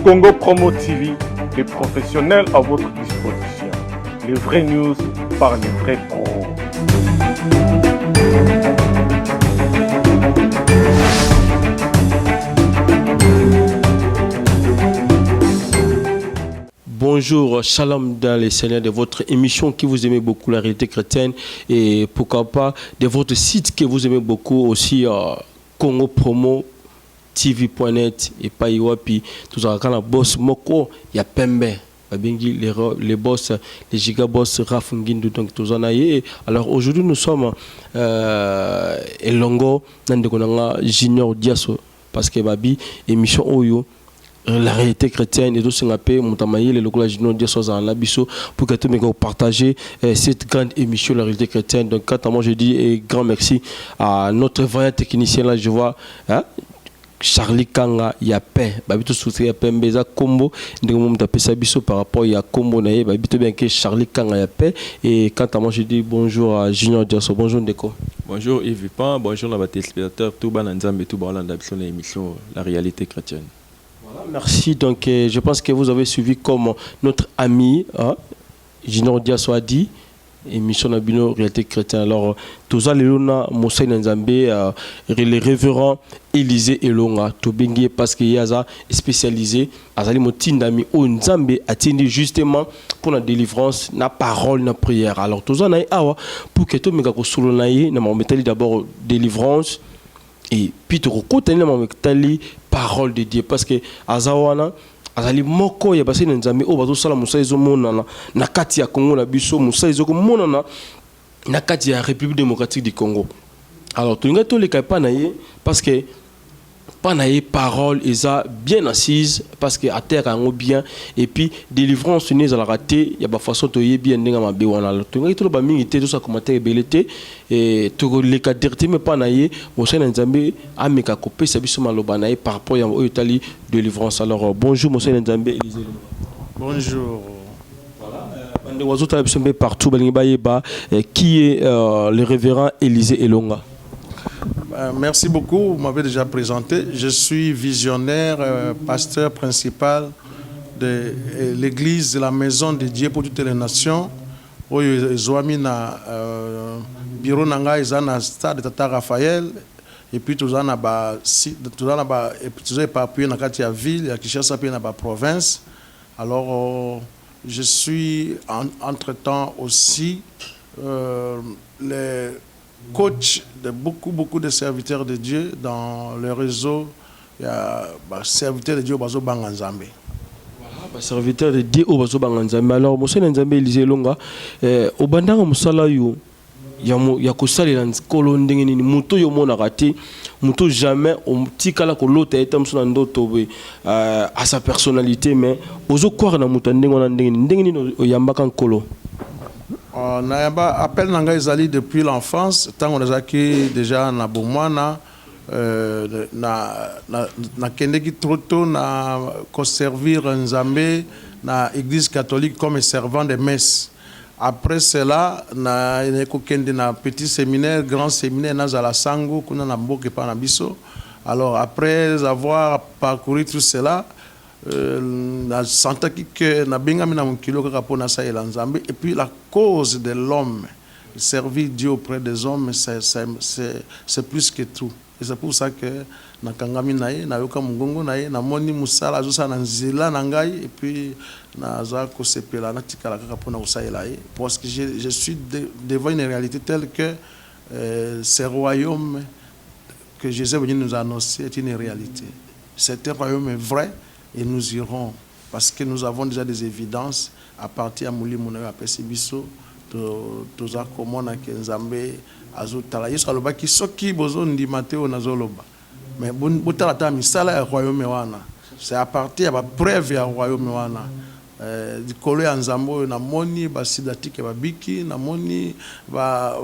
Congo Promo TV, les professionnels à votre disposition. Les vraies news par les vrais pros. Bonjour, shalom dans les seigneurs de votre émission qui vous aimez beaucoup, la réalité chrétienne, et pourquoi pas de votre site que vous aimez beaucoup aussi, Congo Promo TV.net et pas Iwapi. Tout ça, quand la boss Moko, il y a Pembe. Les boss, les gigaboss Rafungindu, donc tout ça. Alors aujourd'hui, nous sommes Elongo, Nandekonanga Junior Diaso, parce que Babi, émission Oyo. La réalité chrétienne et tout ce qu'on appelle Moutamaï, les locaux Junior Diaso en Labiso, pour que tout le monde partage cette grande émission, la réalité chrétienne. Donc, quand moi je dis grand merci à notre vaillant technicien là, je vois. Hein? Charlie Kanga ya paix babito soutien paix mbeza combo ndenge mo mta pesa biso par rapport ya combo na ye babito bien que Charlie Kanga ya paix et quant à moi je dis bonjour à Junior Diaso. Bonjour Ndeko. Bonjour Yves Pan, bonjour la téléspectateurs tout bas nzambe tout bas la émission la réalité chrétienne. Voilà, merci. Donc je pense que vous avez suivi comme notre ami Junior Diaso a dit émission na bino réalité chrétienne. Alors tous les luna Moussa Nzambe le révérend Élisée Elonga Tobengi parce qu'il y a ça spécialisé azali motindami o Nzambe atindi justement pour la délivrance na parole na prière. Alors tous na awa pour que to meka ko solo na ye na metali d'abord délivrance et puis to ko tani na metali parole de Dieu parce que azawana azali moko ya basi Nzambe o bazo sala musa ezo monana na kati ya Congo na biso musa ezo ko monana na kati ya République démocratique du Congo. Alors tout le les pas naie parce que pas naie parole eza bien assise parce que à terre en bien et puis délivrance n'est à la rater ya ba façon to ye bien ndenga mabe wana tout le ba mingi te tout ça commentaire belete et tout les cadres mais pas naie Moussa Nzambe ameka ko pesa biso maloba naie par rapport ya Itali délivrance. Alors bonjour Moussa Nzambe Élisée. Bonjour. Partout qui est le révérend Élisée Elonga. Merci beaucoup, vous m'avez déjà présenté. Je suis visionnaire, pasteur principal de l'église de la Maison de Dieu pour toutes les nations. Zoami na bureau nanga izana stade Tata Raphaël et puis tout ça na ba éparpillé na kati ya ville ya Kinshasa puis na ba province. Alors je suis entre-temps aussi le coach de beaucoup de serviteurs de Dieu dans le réseau. Il y a serviteurs de Dieu au Bazo Banganzambe. Voilà, serviteur de Dieu au Bazo Banganzambe. Alors, Moussa Nzambe Élisée Longa, au Bandanga Moussala yo, ya kosali na nkolo ndenge nini muto yo mona raté muto jamais on tikala ko lota eta msona ndoto à sa personnalité mais ozo croire na muto ndenge nini oyambaka nkolo. Nayamba appel nanga ezali depuis l'enfance tant on a déjà na bomwana na kendeki troto na ko servir Nzambe na église catholique comme servant de messe. Après cela, na petit séminaire, grand séminaire, na Sango, kuna na mboke pa na biso. Alors après avoir parcouru tout cela, na senti que na benga mina mukilo kaka pona sa Nzambe et puis la cause de l'homme, servir Dieu auprès des hommes, c'est plus que tout. Et c'est pour ça que na kangami nae na yoka mungongo nae na moni musala azosa na nzela na ngai et puis na za ko sepela na tikala kaka pona usaela parce que je suis devant une réalité telle que ce royaume que Jésus venu nous annoncer est une réalité. Cet royaume est vrai et nous irons parce que nous avons déjà des évidences à partir de Mouli Mounayo Apesibiso to za komona ke Nzambe azotala yesu alobaki soki bozo ndimate o nazoloba mais botala ta misala ya royaume wana c'est à partir ya preuve ya royaume wana dikolo ya Nzambe na moni ba sidatike ba biki na moni ba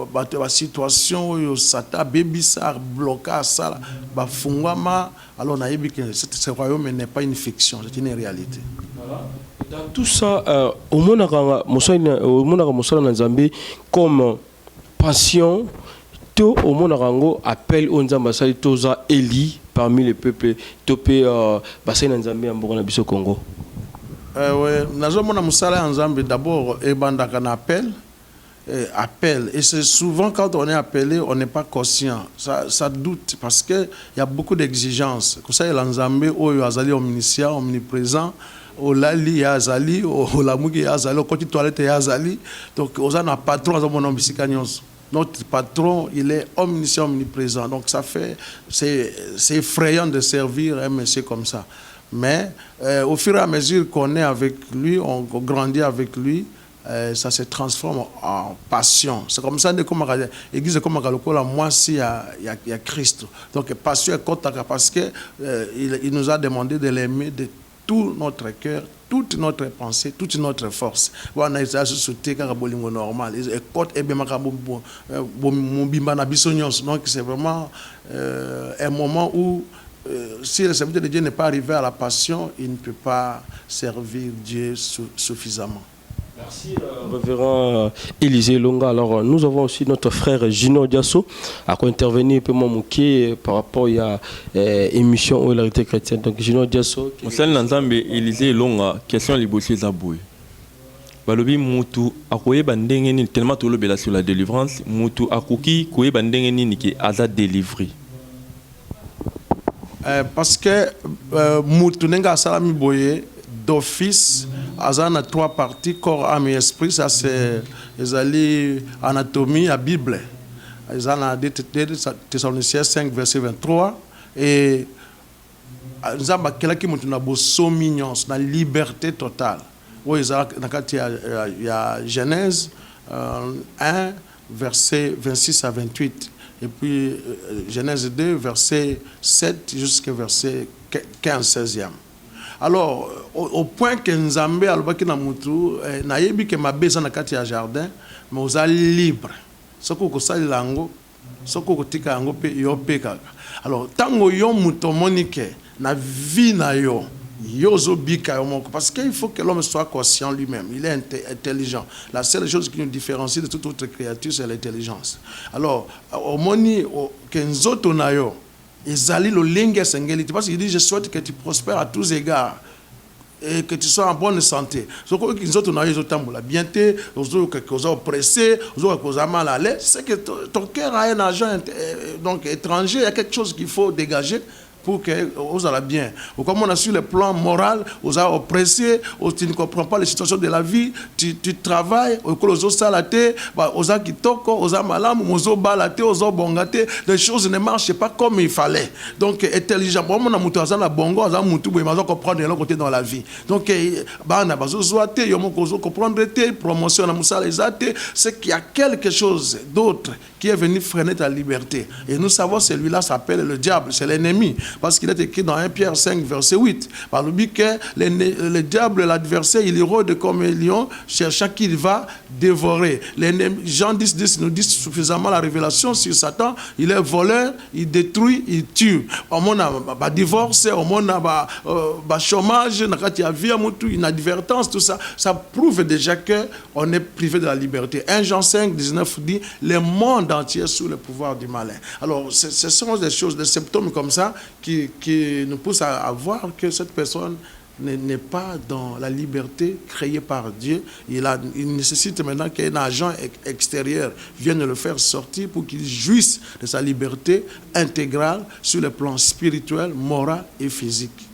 situation oyo sata bebisa bloquer sala ba fungwama alors na yebi que ce royaume n'est pas une fiction, c'est une réalité. Dans tout ça au monaka Moussa Nzambe comme passion to au monaka appel au Nzamba sali toza Eli parmi les peuples topé bassin Nzambe en Burkina Faso Congo. Ouais, nazomona musala Nzambe d'abord ebandaka na appel. Et c'est souvent quand on est appelé, on n'est pas conscient. Ça doute parce qu'il y a beaucoup d'exigences. Comme ça, il y a l'Nzambe, il azali omniscient, omniprésent, au lali yazali, au lamugi yazali, au côté toilette yazali. Donc, on a un patron, notre patron, il est omniscient, omniprésent. Donc, ça fait, c'est effrayant de servir un monsieur comme ça. Mais au fur et à mesure qu'on est avec lui, on grandit avec lui, ça se transforme en passion. C'est comme ça que l'église est comme moi aussi, il y a Christ. Donc passion est contre parce qu'il il nous a demandé de l'aimer de tout notre cœur, toute notre pensée, toute notre force. On a essayé de sauter normal. Donc c'est vraiment un moment où si le serviteur de Dieu n'est pas arrivé à la passion, il ne peut pas servir Dieu suffisamment. Merci, révérend Élisée Longa. Alors, nous avons aussi notre frère Gino Diasso à intervenir un peu moins par rapport à l'émission où il a été chrétien. Donc, Gino Diasso. Mosali Nzambe Élisée Longa, question libosi zaboué. Balobi mutu akoye bandenge ni tellement tout le sur la délivrance, mutu akoki koye bandenge ni ki aza délivré. Parce que mutu nenga salami boye d'office, Azan a 3 parties, corps, âme et esprit. Ça, c'est anatomie, la Bible. Azan a 2 Thessaloniciens 5, verset 23. Et Azan a quelqu'un qui m'a dit la liberté totale. Il y a Genèse 1, verset 26 à 28. Et puis Genèse 2, verset 7 jusqu'à verset 15, 16e. Alors, au point que Nzambe alobaki na mutu, nayebi ke mabeza na kati ya jardin, mais oza libre. Soko ko sali lango, soko ko tika yango pe yo pe kaka. Alors, tango yo muto monike na vie na yo, yo zo bika yo moko, parce qu'il faut que l'homme soit conscient lui-même, il est intelligent. La seule chose qui nous différencie de toute autre créature, c'est l'intelligence. Alors, au moni ke nzoto na yo Ezali lo lenge sengeli, parce qu'il dit je souhaite que tu prospères à tous égards et que tu sois en bonne santé. Ce que nous autres nous avons la bienté, nous avons que nous oppressés, nous avons mal à l'aise, c'est que ton cœur a un agent donc étranger, il y a quelque chose qu'il faut dégager pour que vous allez bien. Ou comme on a sur le plan moral, vous avez oppressé, tu ne comprends pas les situations de la vie, tu travailles, vous salaté, vous avez kitoko, vous avez malam, vous avez balaté, vous avez bongaté, les choses ne marchent pas comme il fallait. Donc, intelligent. Bon, on a moutou à la bongo, on a moutou, mais on comprendre de l'autre côté dans la vie. Donc, on a besoin de comprendre promotion, c'est qu'il y a quelque chose d'autre qui est venu freiner ta liberté. Et nous savons, celui-là s'appelle le diable, c'est l'ennemi. Parce qu'il est écrit dans 1 Pierre 5, verset 8. Par le but que le diable, l'adversaire, il rôde comme un lion, cherchant qu'il va dévorer. Jean 10, 10 nous dit suffisamment la révélation sur Satan. Il est voleur, il détruit, il tue. On a divorce, on a chômage, inadvertance, tout ça. Ça prouve déjà qu'on est privé de la liberté. 1 Jean 5, 19 dit le monde entier sous le pouvoir du malin. Alors, ce sont des choses, des symptômes comme ça qui nous poussent à voir que cette personne n'est pas dans la liberté créée par Dieu. Il nécessite maintenant qu'un agent extérieur vienne le faire sortir pour qu'il jouisse de sa liberté intégrale sur le plan spirituel, moral et physique.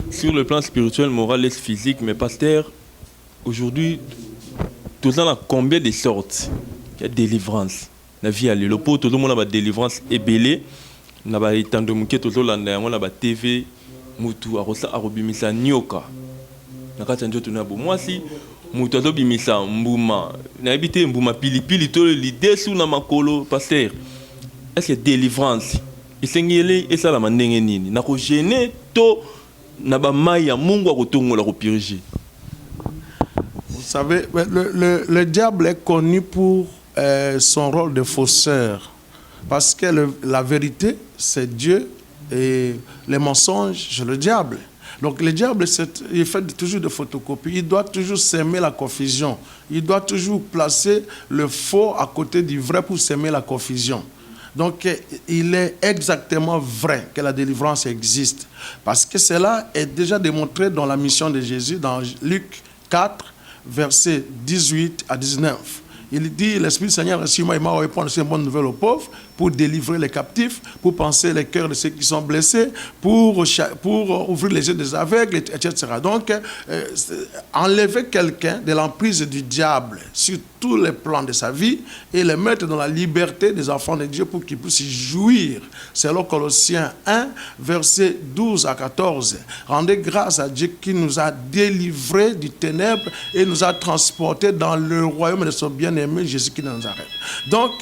Sur le plan spirituel, moral et physique, mais pasteur, aujourd'hui, tout ça a combien de sortes? Il y a délivrance. La vie à l'élopo, tout le monde a délivrance ébélée. Na ba itando muke to landa yango na ba TV mutu arosa arobimisa nyoka na kati njoto na bo mwasi mutu azobimisa mbuma na ebité mbuma pilipili to l'idée sous na makolo pasteur est-ce que délivrance isengele esala mandenge nini na ko gêner to na ba mai ya mungu akotongola ko purger? Vous savez, le diable est connu pour son rôle de fausseur. Parce que la vérité, c'est Dieu et les mensonges, c'est le diable. Donc le diable, il fait toujours des photocopies. Il doit toujours s'aimer la confusion. Il doit toujours placer le faux à côté du vrai pour s'aimer la confusion. Donc, il est exactement vrai que la délivrance existe. Parce que cela est déjà démontré dans la mission de Jésus, dans Luc 4, versets 18 à 19. Il dit, l'Esprit du Seigneur est sur moi, il m'a répondu une bonne nouvelle aux pauvres, pour délivrer les captifs, pour penser les cœurs de ceux qui sont blessés, pour ouvrir les yeux des aveugles, etc. Donc, enlever quelqu'un de l'emprise du diable sur tous les plans de sa vie et le mettre dans la liberté des enfants de Dieu pour qu'ils puissent jouir. Selon Colossiens 1, versets 12 à 14. Rendez grâce à Dieu qui nous a délivrés du ténèbre et nous a transportés dans le royaume de son bien-aimé Jésus-Christ de Nazareth. Donc,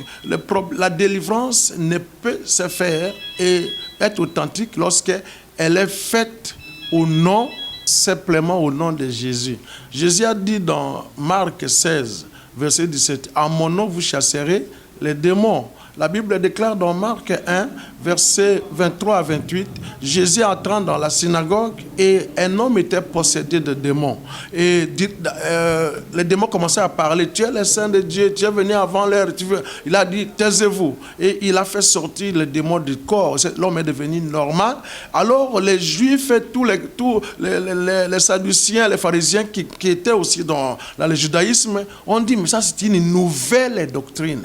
la délivrance ne peut se faire et être authentique lorsqu'elle est faite au nom, simplement au nom de Jésus. Jésus a dit dans Marc 16, verset 17, « En mon nom vous chasserez les démons ». La Bible déclare dans Marc 1, versets 23 à 28, Jésus entrant dans la synagogue et un homme était possédé de démons. Et les démons commençaient à parler, tu es le Saint de Dieu, tu es venu avant l'heure. Il a dit, taisez-vous. Et il a fait sortir le démon du corps. L'homme est devenu normal. Alors les Juifs et tous les Sadduciens, les pharisiens qui étaient aussi dans le judaïsme ont dit, mais ça c'est une nouvelle doctrine.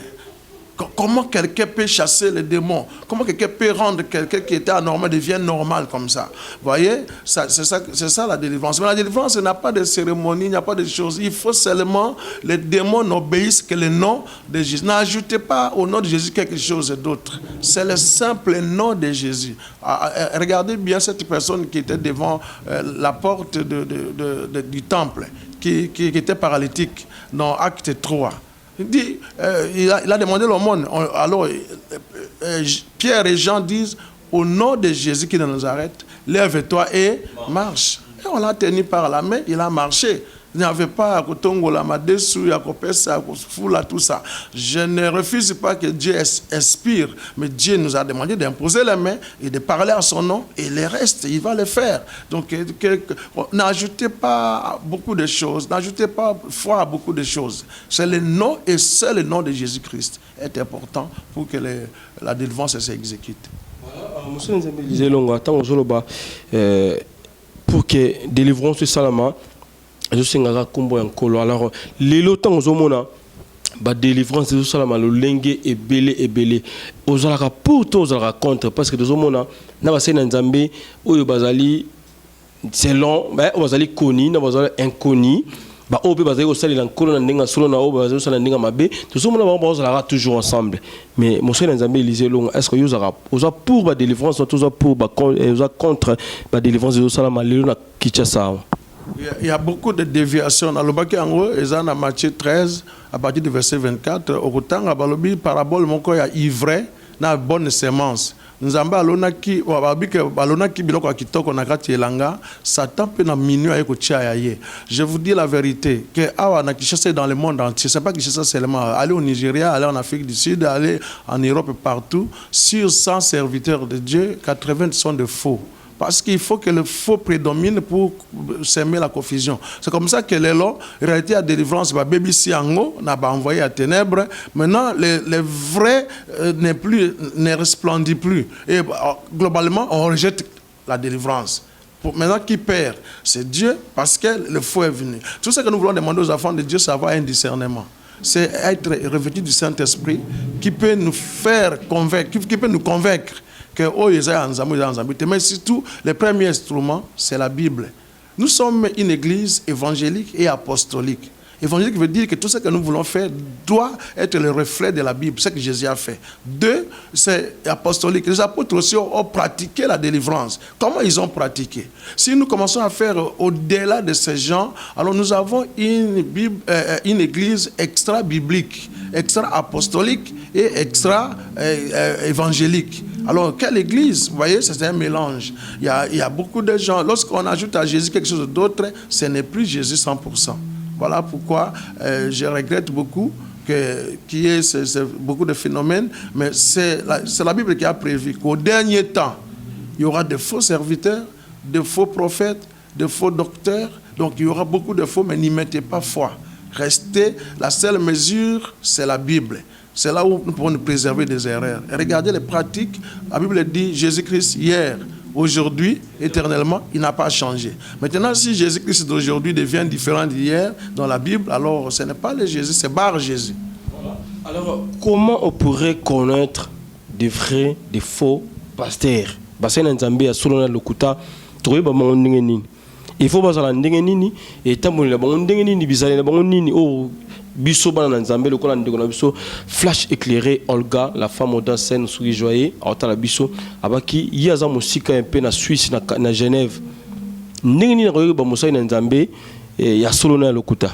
Comment quelqu'un peut chasser les démons? Comment quelqu'un peut rendre quelqu'un qui était anormal devienne normal comme ça? Vous voyez, c'est ça la délivrance. Mais la délivrance n'a pas de cérémonie, il n'y a pas de choses. Il faut seulement, les démons n'obéissent que le nom de Jésus. N'ajoutez pas au nom de Jésus quelque chose d'autre. C'est le simple nom de Jésus. Regardez bien cette personne qui était devant la porte du temple, qui était paralytique, dans Acte 3. Il a demandé l'aumône. Alors, Pierre et Jean disent, au nom de Jésus qui est de Nazareth, lève-toi et marche. Et on l'a tenu par la main, il a marché. Il n'y avait pas à Kotongola, Madessou, à Kopessa, à Foula, tout ça. Je ne refuse pas que Dieu inspire, mais Dieu nous a demandé d'imposer les mains et de parler à son nom, et le reste, il va le faire. Donc, n'ajoutez pas beaucoup de choses, n'ajoutez pas foi à beaucoup de choses. C'est le nom et seul le nom de Jésus-Christ est important pour que la délivrance s'exécute. Pour que délivrance salama je sais ngaka kombo ya nkolo alors lelo tango zomona ba délivrance de salama lo lenge ebele ozalaka pour to ozalaka contre parce que zomona na ba sena nzambe oyo bazali selon ba bazali koni na bazali inconnu ba obe bazali osalela nkolo na ndenga solo na obe bazali osalela ndenga mabe zomona ba bazalaka toujours ensemble mais mon sena nzambe Élisée longa est-ce que yozaka oza pour ba délivrance oza pour ba oza contre ba délivrance de salama lelo na Kinshasa? Il y a beaucoup de déviations. Dans le bac en haut, ils ont Matthieu 13, à partir du verset 24. Au temps, à Balobi, parabole, mon corps est ivraie, na bonne sémence. Nous avons alonaki, alonaki biloko akitoko na kati elanga, Satan peut na minuit avec Ochayaye. Je vous dis la vérité, que awa na Kinshasa dans le monde entier, c'est pas Kinshasa seulement. Aller au Nigeria, aller en Afrique du Sud, aller en Europe partout, sur 100 serviteurs de Dieu, 80 sont de faux. Parce qu'il faut que le faux prédomine pour s'aimer la confusion. C'est comme ça que les lots, réalité à délivrance, baby siango, n'a pas envoyé à ténèbres. Maintenant, les vrais ne resplendissent plus. Et globalement, on rejette la délivrance. Maintenant, qui perd? C'est Dieu, parce que le faux est venu. Tout ce que nous voulons demander aux enfants de Dieu, c'est avoir un discernement. C'est être revêtu du Saint-Esprit qui peut nous faire convaincre, qui peut nous convaincre que mais surtout, le premier instrument, c'est la Bible. Nous sommes une église évangélique et apostolique. Évangélique veut dire que tout ce que nous voulons faire doit être le reflet de la Bible, ce que Jésus a fait. 2, c'est apostolique. Les apôtres aussi ont pratiqué la délivrance. Comment ils ont pratiqué? Si nous commençons à faire au-delà de ces gens, alors nous avons une église extra-biblique, extra-apostolique et extra-évangélique. Alors, quelle église? Vous voyez, c'est un mélange. Il y a beaucoup de gens. Lorsqu'on ajoute à Jésus quelque chose d'autre, ce n'est plus Jésus 100%. Voilà pourquoi je regrette beaucoup qu'il y ait beaucoup de phénomènes. Mais c'est la Bible qui a prévu qu'au dernier temps, il y aura de faux serviteurs, de faux prophètes, de faux docteurs. Donc, il y aura beaucoup de faux, mais n'y mettez pas foi. Restez, la seule mesure, c'est la Bible. C'est là où nous pouvons nous préserver des erreurs. Et regardez les pratiques. La Bible dit Jésus-Christ hier, aujourd'hui, éternellement, il n'a pas changé. Maintenant, si Jésus-Christ d'aujourd'hui devient différent d'hier dans la Bible, alors ce n'est pas le Jésus, c'est Bar Jésus. Alors, comment on pourrait connaître des vrais, des faux pasteurs? Parce que Nzambe a solo na lokuta, trouver ba mon nini. Il faut pas ça ndenge nini et tambola ba ndenge nini bizali na ba nini oh biso bana Nzambe le kola ndeko na biso flash éclairé Olga la femme audacienne souris joyeux autant la biso abaki yaza musika un peu na Suisse na Genève. Ndenge nini na ba musai na Nzambe ya solo na lokuta.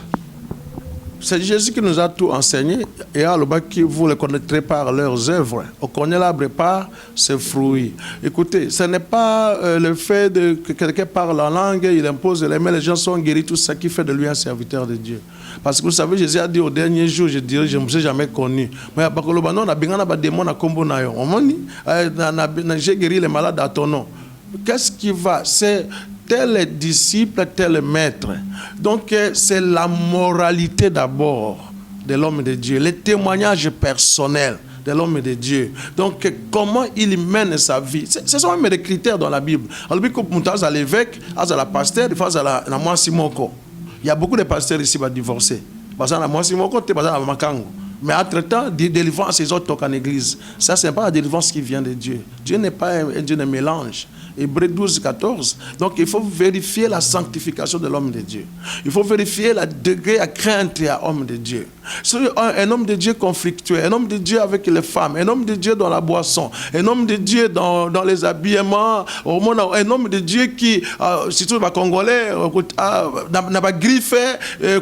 C'est Jésus qui nous a tout enseigné et à qui vous le connaîtrez par leurs œuvres. On connaît l'arbre par ses fruits. Écoutez, ce n'est pas le fait que quelqu'un parle en langue, il impose les mains, les gens sont guéris, tout ça qui fait de lui un serviteur de Dieu. Parce que vous savez, Jésus a dit au dernier jour, je dirais, je ne me suis jamais connu. Mais j'ai guéri les malades à ton nom. Qu'est-ce qui va? C'est tel disciple, tel maître. Donc, c'est la moralité d'abord de l'homme de Dieu, les témoignages personnels de l'homme de Dieu. Donc, comment il mène sa vie. Ce sont même des critères dans la Bible. Alors, comme à l'évêque, à la pasteur, à la moi Simoko. Il y a beaucoup de pasteurs ici qui vont divorcer. Parce que la moi Simoko, tu es à Makango. Mais entre-temps, délivrance, les autres toquent en église. Ça, ce n'est pas la délivrance qui vient de Dieu. Dieu n'est pas un Dieu de mélange. Hébreux 12, 14. Donc, il faut vérifier la sanctification de l'homme de Dieu. Il faut vérifier le degré à crainte à l'homme de Dieu. Un homme de Dieu conflictuel, un homme de Dieu avec les femmes, un homme de Dieu dans la boisson, un homme de Dieu dans les habillements, un homme de Dieu qui, surtout les Congolais, n'a pas griffé, n'a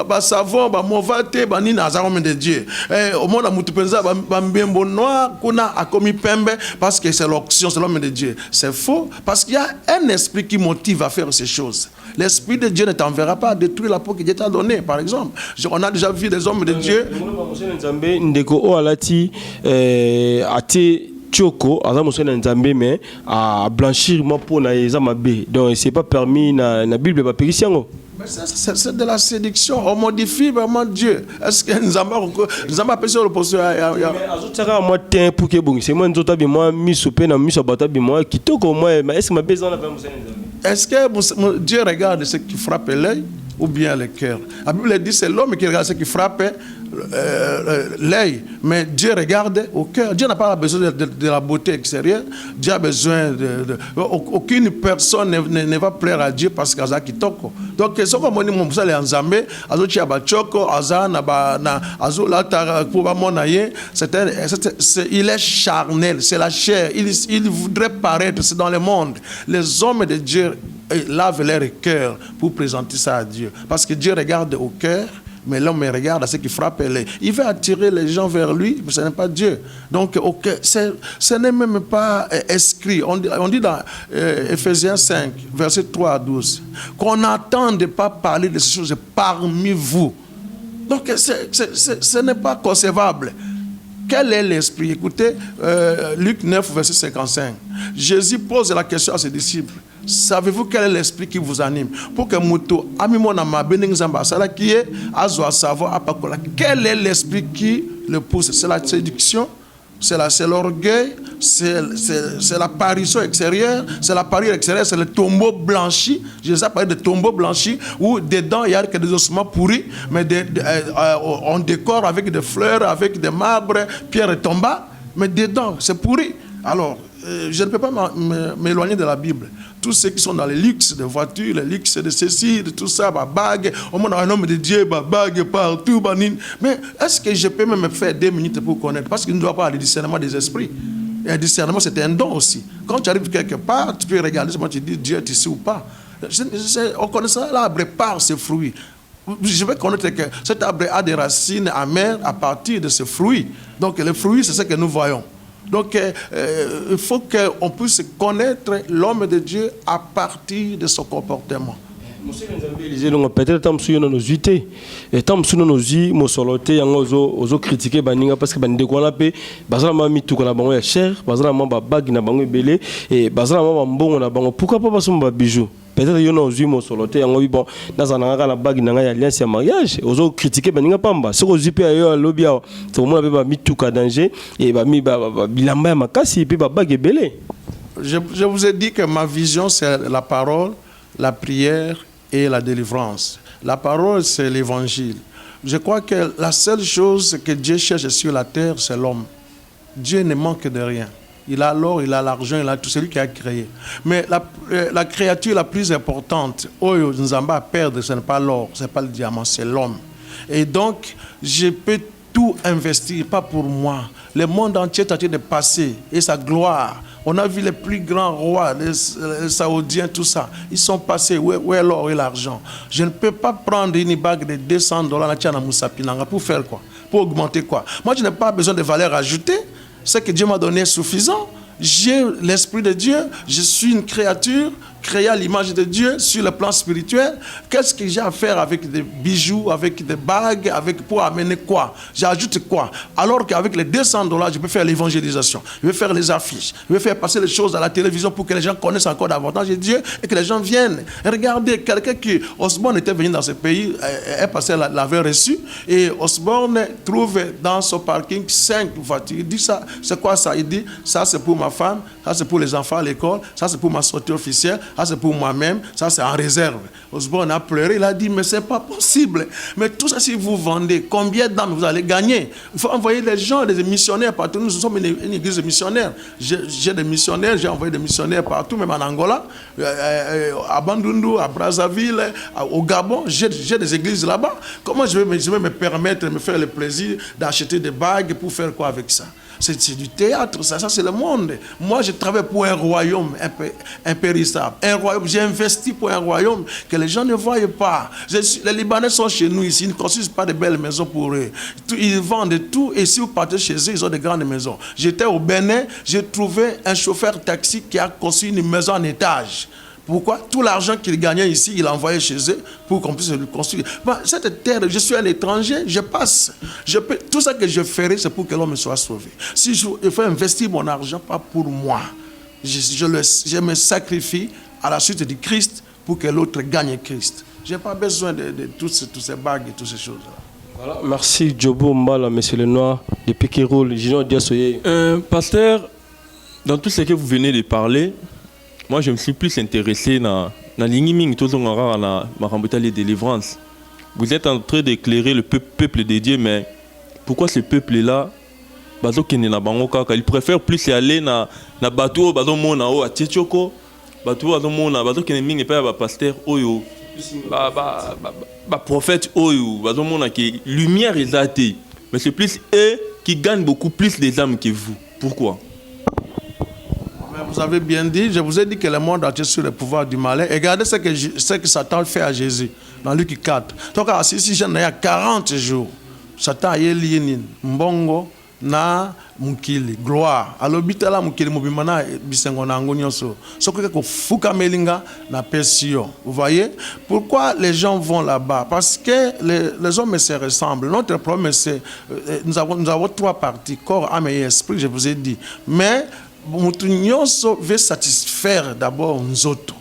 pas savon, n'a pas mauvais, un homme de Dieu. Au monde, a commis pembe parce que c'est l'option, c'est l'homme de Dieu. C'est faux parce qu'il y a un esprit qui motive à faire ces choses. L'esprit de Dieu ne t'enverra pas à détruire la peau que Dieu t'a donnée, par exemple. On a déjà vu des hommes de Dieu. Tchoko, mais à blanchir ma peau na ezamabe. Donc c'est pas permis na Bible pas périciango. C'est de la séduction. On modifie vraiment Dieu. Est-ce que nous avons appelé sur le poste? Moi, t'es pour que bon, c'est moi nous avons moi mis sous peine, mis sur bataille, moi qui toque moi. Est-ce que ma besoin la Est-ce que Dieu regarde ce qui frappe l'œil ou bien le cœur? La Bible dit c'est l'homme qui regarde ce qui frappe l'œil, mais Dieu regarde au cœur. Dieu n'a pas besoin de la beauté extérieure. Dieu a besoin aucune personne ne va plaire à Dieu parce qu'elle a qui toque. Donc ce qu'on dit mon vous en Zambé, azochi abachoko, azana na azola pour monaye, il est charnel, c'est la chair. Il voudrait paraître, c'est dans le monde. Les hommes de Dieu lavent leur cœur pour présenter ça à Dieu, parce que Dieu regarde au cœur. Mais l'homme regarde à ce qui frappe l'œil. Il veut attirer les gens vers lui, mais ce n'est pas Dieu. Donc, ce n'est même pas inscrit. On dit dans Ephésiens 5, versets 3 à 12, qu'on n'attende pas parler de ces choses parmi vous. Donc, ce n'est pas concevable. Quel est l'esprit? Écoutez, Luc 9, verset 55. Jésus pose la question à ses disciples. Savez-vous quel est l'esprit qui vous anime? Pour que Mouto, quel est l'esprit qui le pousse? C'est la séduction, c'est l'orgueil, c'est l'apparition extérieure, c'est la parure extérieure, c'est le tombeau blanchi. Jésus a parlé de tombeau blanchi où dedans il y a que des ossements pourris, mais on décore avec des fleurs, avec des marbres, pierre et tomba, mais dedans c'est pourri. Alors, je ne peux pas m'éloigner de la Bible. Tous ceux qui sont dans les luxes de voitures, les luxes de ceci, de tout ça, bague, on a un homme de Dieu, bague partout, mais est-ce que je peux même faire 2 minutes pour connaître? Parce qu'il ne doit pas avoir le discernement des esprits. Et le discernement, c'est un don aussi. Quand tu arrives quelque part, tu peux regarder seulement, tu dis Dieu est ici ou pas. On connaît ça, l'arbre par ses fruits. Je vais connaître que cet arbre a des racines amères à partir de ses fruits. Donc les fruits, c'est ce que nous voyons. Donc, il faut qu'on puisse connaître l'homme de Dieu à partir de son comportement. Peut-être que nous avons nos utés. Et tant que nous avons critiqué parce que nous avons fait cher, pourquoi pas bijou? peut-être yo no zui mo soloté yango bi bon dans na na bague na alliance ya mariage ozo critiquer baninga pamba ce ko zupe yo lobby c'est vraiment ba mituka danger et ba mi ba bilamba ya makasi et puis ba bague belé. Je vous ai dit que ma vision, c'est la parole, la prière et la délivrance. La parole, c'est l'évangile. Je crois que la seule chose que Dieu cherche sur la terre, c'est l'homme. Dieu ne manque de rien. Il a l'or, il a l'argent, il a tout, celui qui a créé. Mais la créature la plus importante, nous avons à perdre, ce n'est pas l'or, ce n'est pas le diamant, c'est l'homme. Et donc, je peux tout investir, pas pour moi. Le monde entier est en train de passer et sa gloire. On a vu les plus grands rois, les Saoudiens, tout ça. Ils sont passés. Où est l'or et l'argent? Je ne peux pas prendre une bague de $200 pour faire quoi? Pour augmenter quoi? Moi, je n'ai pas besoin de valeur ajoutée. Ce que Dieu m'a donné est suffisant. J'ai l'Esprit de Dieu. Je suis une créature créée à l'image de Dieu sur le plan spirituel. Qu'est-ce que j'ai à faire avec des bijoux, avec des bagues, pour amener quoi? J'ajoute quoi? Alors qu'avec les $200, je peux faire l'évangélisation, je vais faire les affiches, je vais faire passer les choses à la télévision pour que les gens connaissent encore davantage de Dieu et que les gens viennent. Regardez, quelqu'un qui, Osborne était venu dans ce pays, est passé, l'avait reçu, et Osborne trouve dans son parking 5 voitures. Il dit ça, c'est quoi ça? Il dit, ça c'est pour ma femme, ça c'est pour les enfants à l'école, ça c'est pour ma sortie officielle, ça c'est pour moi-même, ça c'est en réserve. Osborne a pleuré, il a dit, mais c'est pas possible. Mais tout ça, si vous vendez, combien d'âmes vous allez gagner? Il faut envoyer des gens, des missionnaires partout. Nous sommes une église de missionnaires. J'ai des missionnaires, j'ai envoyé des missionnaires partout, même en Angola, à Bandundu, à Brazzaville, au Gabon. J'ai des églises là-bas. Comment je vais me permettre de me faire le plaisir d'acheter des bagues pour faire quoi avec ça? C'est du théâtre, ça c'est le monde. Moi, je travaille pour un royaume impérissable. Un royaume, j'ai investi pour un royaume que les gens ne voient pas. Les Libanais sont chez nous ici, ils ne construisent pas de belles maisons pour eux. Ils vendent tout, et si vous partez chez eux, ils ont de grandes maisons. J'étais au Bénin, j'ai trouvé un chauffeur taxi qui a construit une maison en étage. Pourquoi? Tout l'argent qu'il gagnait ici, il envoyait chez eux pour qu'on puisse le construire. Bon, cette terre, je suis un étranger, je passe. Tout ça que je ferai, c'est pour que l'homme soit sauvé. Si il faut investir mon argent, pas pour moi. Je me sacrifie à la suite du Christ pour que l'autre gagne Christ. Je n'ai pas besoin de toutes ces bagues et toutes ces choses-là. Voilà, merci Djobo Mbala, monsieur Lenoir, de Pékiro, le Ginon Diasoye. Pasteur, dans tout ce que vous venez de parler, moi, je me suis plus intéressé dans l'ingiming, tout ma rambutale délivrance. Vous êtes en train d'éclairer le peuple de Dieu, mais pourquoi ce peuple-là, il préfère plus aller dans le bateau, à Tchétchoko, bateau, pasteur, prophète, qui lumière est athée. Mais c'est plus eux qui gagnent beaucoup plus des âmes que vous. Pourquoi? Vous avez bien dit, je vous ai dit que le monde entier sur le pouvoir du malin. Et regardez ce que Satan fait à Jésus dans Luc 4. Donc, si j'en ai à 40 jours, Satan a lié mbongo na mukili gloire. Alors bitala mukili mobimana bisengo na ngonyoso. Soko ko fuka melinga na pesio. Vous voyez pourquoi les gens vont là-bas? Parce que les hommes se ressemblent. Notre problème c'est nous avons trois parties, corps, âme et esprit, je vous ai dit. Mais Moutounyoso veut satisfaire d'abord nous autres.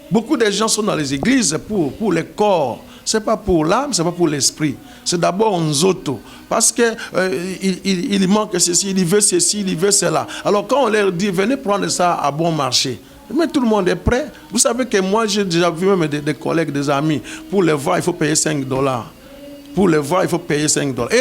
Beaucoup de gens sont dans les églises pour le corps. Ce n'est pas pour l'âme, ce n'est pas pour l'esprit. C'est d'abord nous autres. Parce qu'il manque ceci, il veut ceci, il veut cela. Alors quand on leur dit, venez prendre ça à bon marché. Mais tout le monde est prêt. Vous savez que moi, j'ai déjà vu même des collègues, des amis. Pour les voir, il faut payer $5. Pour les voir, il faut payer $5. Et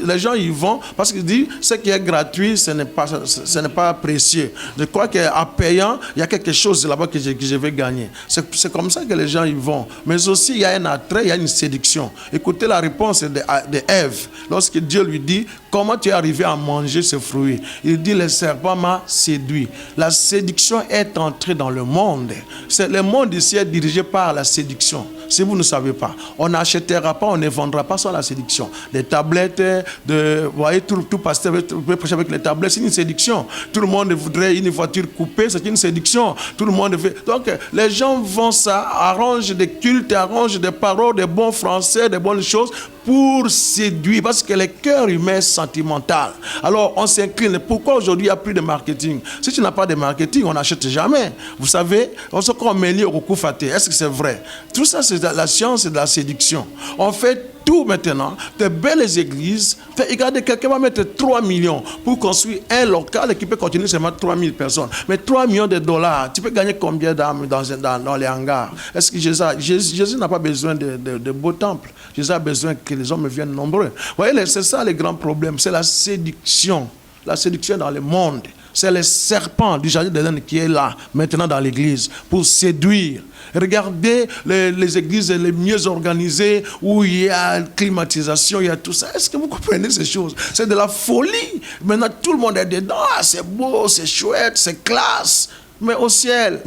les gens y vont parce qu'ils disent ce qui est gratuit, ce n'est pas précieux. Je crois qu'en payant, il y a quelque chose là-bas que je vais gagner. C'est comme ça que les gens y vont. Mais aussi, il y a un attrait, il y a une séduction. Écoutez la réponse d'Ève. Lorsque Dieu lui dit, comment tu es arrivé à manger ce fruit? Il dit, le serpent m'a séduit. La séduction est entrée dans le monde. Le monde ici est dirigé par la séduction. Si vous ne savez pas, on n'achètera pas, on ne vendra pas sans la séduction. Les tablettes, vous voyez, tout pasteur peut prêcher avec les tablettes, c'est une séduction. Tout le monde voudrait une voiture coupée, c'est une séduction. Tout le monde veut. Donc, les gens vont ça, arrangent des cultes, arrangent des paroles, des bons français, des bonnes choses pour séduire, parce que le cœur humain est sentimental. Alors, on s'incline. Pourquoi aujourd'hui, il n'y a plus de marketing? Si tu n'as pas de marketing, on n'achète jamais. Vous savez, on se met au coup faté. Est-ce que c'est vrai? Tout ça, c'est de la science et de la séduction. On fait tout maintenant, de belles églises. Regardez, quelqu'un va mettre 3 millions pour construire un local qui peut contenir seulement 3000 personnes. Mais 3 millions de dollars, tu peux gagner combien d'âmes dans les hangars? Est-ce que Jésus n'a pas besoin de beaux temples? Jésus a besoin que les hommes viennent nombreux. Vous voyez, c'est ça le grand problème, c'est la séduction. La séduction dans le monde. C'est le serpent du jardin d'Éden qui est là, maintenant dans l'église, pour séduire. Regardez les églises les mieux organisées, où il y a climatisation, il y a tout ça. Est-ce que vous comprenez ces choses? C'est de la folie. Maintenant, tout le monde est dedans. Ah, c'est beau, c'est chouette, c'est classe. Mais au ciel,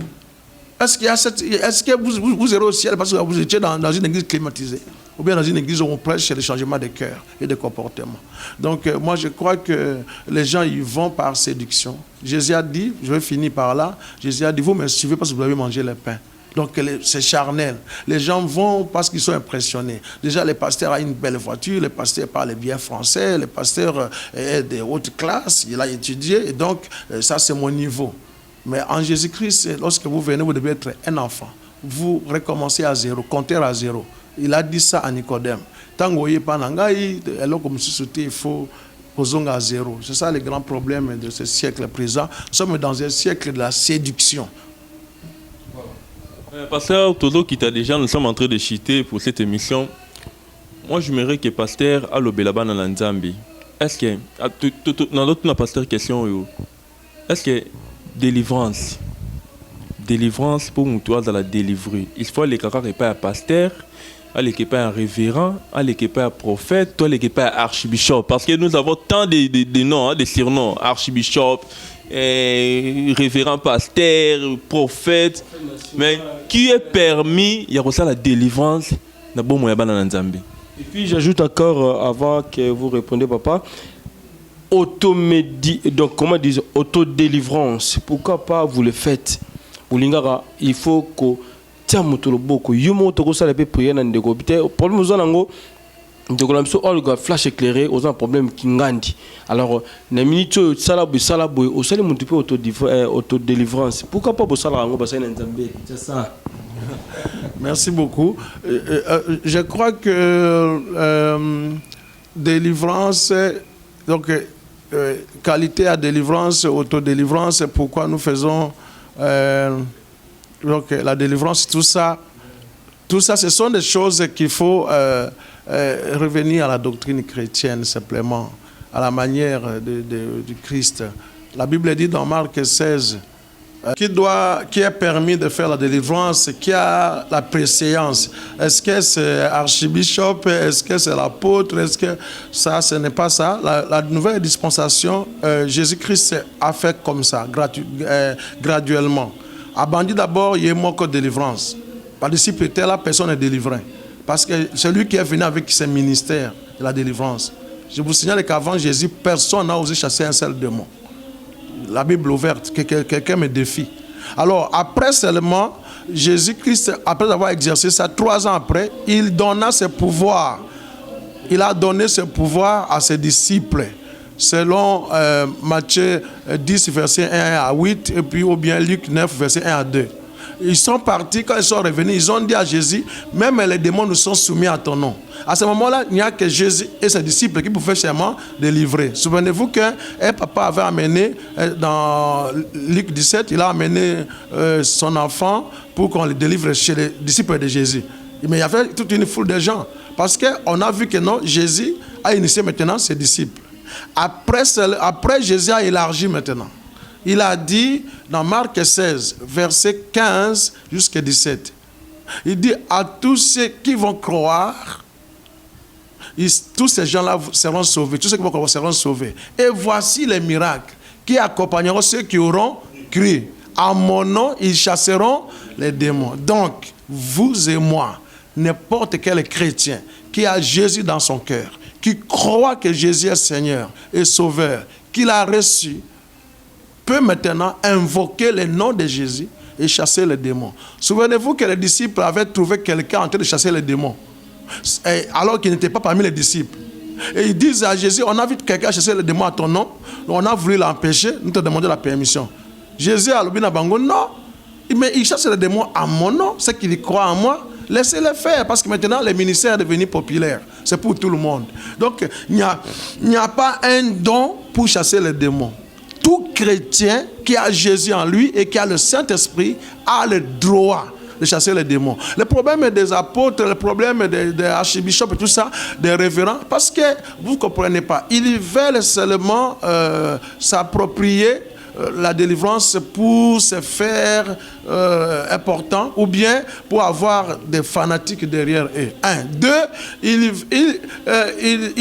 est-ce que vous irez au ciel parce que vous étiez dans une église climatisée? Ou bien dans une église où on prêche sur le changement de cœur et de comportement. Donc, moi, je crois que les gens y vont par séduction. Jésus a dit, je vais finir par là, Jésus a dit, vous me suivez parce que vous avez mangé le pain. Donc, c'est charnel. Les gens vont parce qu'ils sont impressionnés. Déjà, le pasteur a une belle voiture, le pasteur parle bien français, le pasteur est de haute classe, il a étudié, et donc, ça, c'est mon niveau. Mais en Jésus-Christ, lorsque vous venez, vous devez être un enfant. Vous recommencez à zéro, compteur à zéro. Il a dit ça à Nicodème. Tant que vous n'avez pas comme il faut poser à zéro. C'est ça le grand problème de ce siècle présent. Nous sommes dans un siècle de la séduction. Pasteur Todo qui t'a déjà, nous sommes en train de chiter pour cette émission. Moi, j'aimerais que Pasteur a l'obélaba dans l'Anzambi. Est-ce que, dans d'autres Pasteur question, est-ce que délivrance pour nous, toi, dans la délivrer, il faut aller quelque part à pasteur, aller quelque part à révérend, aller quelque part à prophète, toi, aller quelque part à archibishop. Parce que nous avons tant de noms, des surnoms, archibishop, révérend pasteur, prophète. Mais qui est permis, il y a aussi la délivrance, dans bon moyen dans l'Anzambi. Et puis j'ajoute encore, avant que vous répondiez, papa, donc comment dire, autodélivrance. Pourquoi pas vous le faites? Il faut que tiens moto beaucoup. Yumo to ça les prier dans des gobité. Problème aux anango de colamso olga flash éclairé aux un problème qui ngandi. Alors na minute salaboy au sale mon type autodélivrance. Pourquoi pas pour ça rango basa na Nzambe? C'est ça. Merci beaucoup. Je crois que délivrance, donc qualité à délivrance, autodélivrance, pourquoi nous faisons donc la délivrance, tout ça, ce sont des choses qu'il faut revenir à la doctrine chrétienne simplement, à la manière du Christ. La Bible dit dans Marc 16, qui est permis de faire la délivrance, qui a la préséance. Est-ce que c'est archibishop? Est-ce que c'est l'apôtre? Est-ce que ça, ce n'est pas ça? La nouvelle dispensation, Jésus-Christ a fait comme ça, graduellement. A bandit d'abord, il y a moins que délivrance. Par disciple était là, personne n'est délivré. Parce que c'est lui qui est venu avec ses ministères de la délivrance. Je vous signale qu'avant Jésus, personne n'a osé chasser un seul démon. La Bible ouverte, quelqu'un me défie. Alors, après seulement, Jésus-Christ, après avoir exercé ça, 3 ans après, il donna ses pouvoirs. Il a donné ses pouvoirs à ses disciples. Selon Matthieu 10, verset 1 à 8, et puis ou bien Luc 9, verset 1 à 2. Ils sont partis, quand ils sont revenus, ils ont dit à Jésus, même les démons nous sont soumis à ton nom. À ce moment-là, il n'y a que Jésus et ses disciples qui pouvaient seulement délivrer. Souvenez-vous qu'un papa avait amené, dans Luc 17, il a amené son enfant pour qu'on le délivre chez les disciples de Jésus. Mais il y avait toute une foule de gens. Parce qu'on a vu que non, Jésus a initié maintenant ses disciples. Après Jésus a élargi maintenant. Il a dit dans Marc 16, verset 15 jusqu'à 17, il dit à tous ceux qui vont croire, tous ces gens-là seront sauvés, tous ceux qui vont croire seront sauvés. Et voici les miracles qui accompagneront ceux qui auront cru. En mon nom, ils chasseront les démons. Donc, vous et moi, n'importe quel chrétien qui a Jésus dans son cœur, qui croit que Jésus est Seigneur et Sauveur, qu'il a reçu, peut maintenant invoquer le nom de Jésus et chasser les démons. Souvenez-vous que les disciples avaient trouvé quelqu'un en train de chasser les démons. alors qu'il n'était pas parmi les disciples. Et ils disent à Jésus, on a vu quelqu'un chasser le démon à ton nom, on a voulu l'empêcher, nous te demandons la permission. Jésus a dit, non, mais il chasse le démon à mon nom, c'est qu'il croit en moi. Laissez-les faire, parce que maintenant, le ministère est devenu populaire. C'est pour tout le monde. Donc, il n'y a pas un don pour chasser les démons. Tout chrétien qui a Jésus en lui et qui a le Saint-Esprit a le droit de chasser les démons. Le problème des apôtres, le problème des archibishops et tout ça, des révérends, parce que vous ne comprenez pas, ils veulent seulement s'approprier la délivrance pour se faire important ou bien pour avoir des fanatiques derrière eux. Un. Deux, ils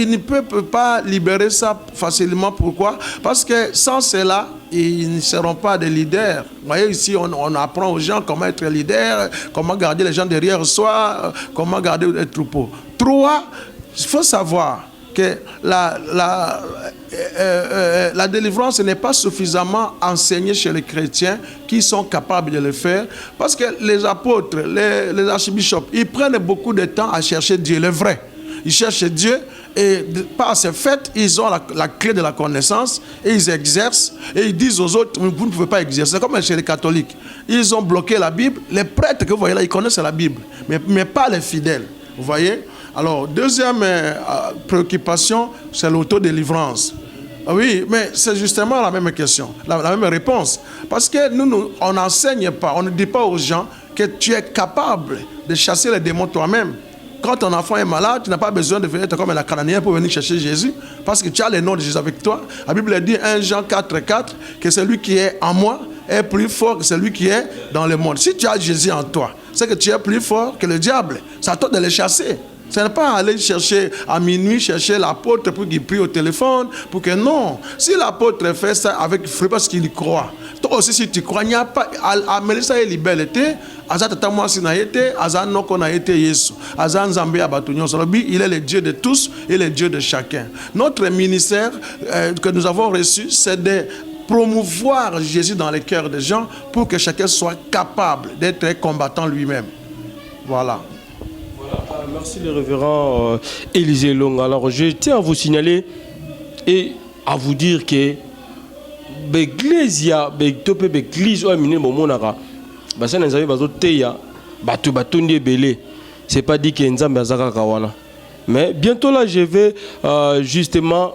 ne peuvent pas libérer ça facilement. Pourquoi? Parce que sans cela, ils ne seront pas des leaders. Vous voyez, ici, on apprend aux gens comment être leader, comment garder les gens derrière soi, comment garder les troupeaux. Trois, il faut savoir que la délivrance n'est pas suffisamment enseignée chez les chrétiens qui sont capables de le faire, parce que les apôtres, les archibishops, ils prennent beaucoup de temps à chercher Dieu, le vrai. Ils cherchent Dieu et par ce fait, ils ont la clé de la connaissance et ils exercent et ils disent aux autres, vous ne pouvez pas exercer. C'est comme chez les catholiques. Ils ont bloqué la Bible. Les prêtres que vous voyez là, ils connaissent la Bible, mais pas les fidèles. Vous voyez? Alors, deuxième préoccupation, c'est l'autodélivrance. Oui, mais c'est justement la même question, la même réponse. Parce que nous, on n'enseigne pas, on ne dit pas aux gens que tu es capable de chasser les démons toi-même. Quand ton enfant est malade, tu n'as pas besoin de venir comme un Cananéen pour venir chercher Jésus, parce que tu as le nom de Jésus avec toi. La Bible dit 1 Jean 4,4 que celui qui est en moi est plus fort que celui qui est dans le monde. Si tu as Jésus en toi, c'est que tu es plus fort que le diable. C'est à toi de le chasser. Ce n'est pas aller chercher à minuit, chercher l'apôtre pour qu'il prie au téléphone, pour que non. Si l'apôtre fait ça avec fruit parce qu'il croit, toi aussi si tu crois, il n'y a pas, amener ça est liberté, il est le Dieu de tous et le Dieu de chacun. Notre ministère que nous avons reçu, c'est de promouvoir Jésus dans les cœurs des gens pour que chacun soit capable d'être combattant lui-même. Voilà. Merci le révérend Élisée Long. Alors je tiens à vous signaler et à vous dire que l'église c'est pas dit que Nzambe azaka kawana. Mais bientôt là je vais justement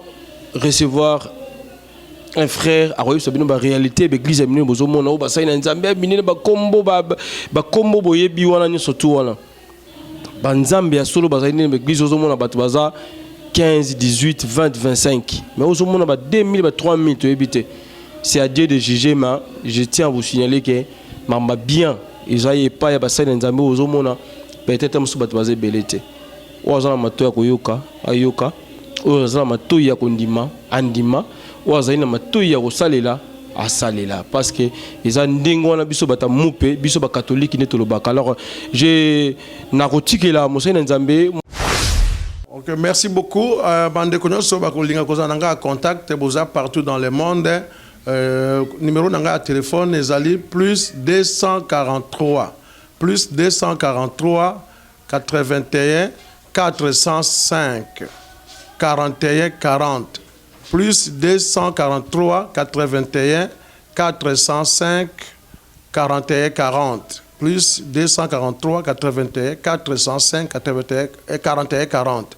recevoir un frère a reçu la réalité de l'église de Bozomona ou basai na Nzambe minene ba kombo boyebi wana nyoso tu wana. Banzambe ya solo bazali na l'église ozomona bato baza 15, 18, 20, 25. Mais ozomona ba 2000 ba 3000 to ebité. C'est à Dieu de juger, mais je tiens à vous signaler que mamba bien Isaïe pas ya basai na Nzambe ozomona peut-être musu bato bazé belete. Ozana mato ya koyoka ayoka, ozana mato ya kondima andima, ozana mato ya kosalela asalela parce que ils ont ndingo na biso bata mupe biso ba catholique ne tolobaka. Alors je narotike la Monseigneur Nzambe. OK, merci beaucoup. Bande konyoso ba kolinga kozananga contact boza partout dans le monde. Numéro nanga téléphone ezali plus 243 81 405 41 40 plus 243 81 405 41 40 plus 243 81 405 41 40.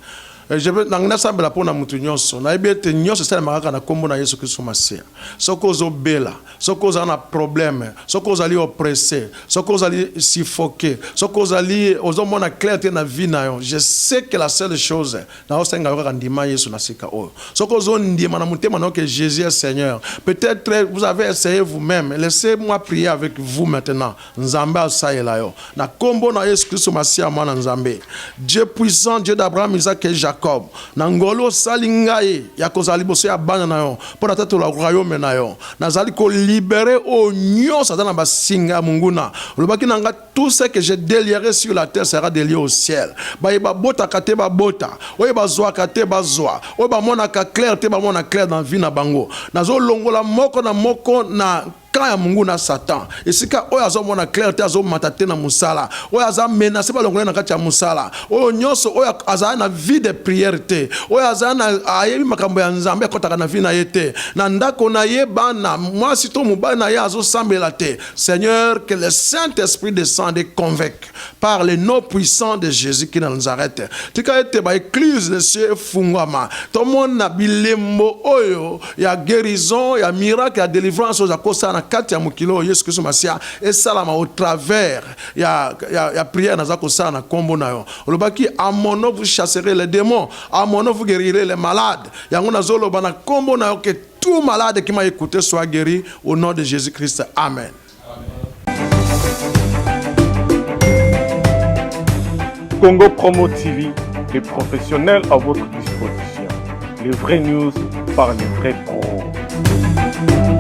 Je veux n'ensemble la pour na mutu nyonso na ebete nyonso sala makaka na kombo na Yesu Kristo Masia. Soko zo bela, soko za na problème, soko za li oppressé, soko za li suffoqué, soko za li ozomona clarté na vie na yo. Je sais que la seule chose na osenga ka ndima Yesu na sika o. Soko zo ndima na mutema na que Jésus est Seigneur. Peut-être vous avez essayé vous-même. Laissez-moi prier avec vous maintenant. Nzambe asaela yo. Na kombo na Yesu Kristo Masia mwana Nzambe. Dieu puissant, Dieu d'Abraham, Isaac et Jacob. Nangolo salingaye ya kozali boso ya bana na yo pour atteindre le royaume na yo nazali ko libérer au nyo satana basinga munguna lobaki nanga tout ce que je délierai sur la terre sera délié au ciel ba bota kate ba bota oye bazwa kate bazwa oye ba mona ka clair te ba mona clair dans vie na bango nazo longola moko na quand ya mungu na satan esika oyo azomona clarté azomata te na musala oyo aza menacé balongole na kati ya musala oyo nyonso oyo azala na vie de prière te oyo azala na ayebi makambo ya nzambe akotaka na vie na ye te na ndako na ye bana mwasi to mobali na ye azosambela te. Seigneur, que le Saint-Esprit descende et convainque par le nom puissant de Jésus qui de Nazareth. Tika ete ba église de cieux fungwama to mona bilembo oyo ya guérison ya miracle ya délivrance oza kosa na kati ya mukilo Yesu Kristo Masia et salama au travers ya prière na za kosa na kombo na yo olobaki à mon nom vous chasserez les démons, à mon nom vous guérirez les malades. Yango na zolo bana kombo na yo que tout malade qui m'a écouté soit guéri au nom de Jésus-Christ. Amen. Congo Promo TV, les professionnels à votre disposition. Les vraies news par les vrais pros.